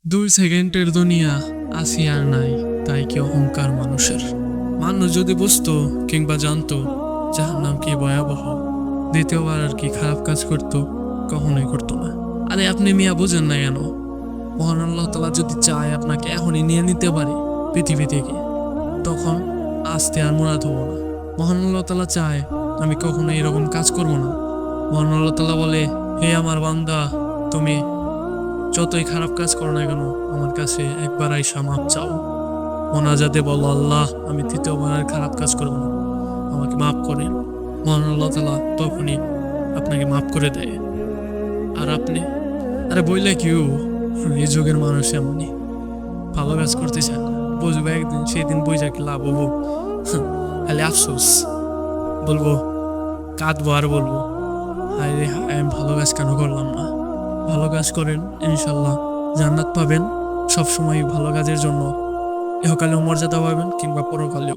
2 সেকেন্ডের দুনিয়া আসি আর নাই, তাই কি অহংকার মানুষের। মানুষ যদি বুঝতো কিংবা জানতো জাহান্নাম কি ভয়াবহ, দ্বিতীয়বার আর কি খারাপ কাজ করতো, কখনোই করতো না। আরে আপনি মিয়া বুঝেন না কেন? মহান আল্লাহ তাআলা যদি চায় আপনাকে এখনই নিয়ে নিতে পারে পৃথিবী থেকে, তখন আসতে আর মুরাদ হবো না। মহান আল্লাহ তাআলা চায় আমি কখনো এরকম কাজ করব না। মহান আল্লাহ তাআলা বলে, হে আমার বান্দা, তুমি যতই খারাপ কাজ করো না কেন আমার কাছে একবার আইসা মাপ চাও, মোনাজাতে বলো, আল্লাহ আমি তৃতীয়বার আর খারাপ কাজ করবো না, আমাকে মাফ করেন। মহান আল্লাহ তাআলা তখনই আপনাকে মাফ করে দেয়। আর আপনি, আরে বইলে কিউ, এই যুগের মানুষ এমনই, ভালো কাজ করতে চায় না। বুঝবো একদিন, সেদিন বুঝা কি লাভ হবো? খালি আফসোস, বলবো, কাঁদবো আর বলবো, হায় রে হায়, আমি ভালো কাজ কেন করলাম না। ভালো কাজ করেন, ইনশাল্লাহ জান্নাত পাবেন। সবসময় ভালো কাজের জন্য ইহকালেও মর্যাদা পাবেন কিংবা পরকালেও।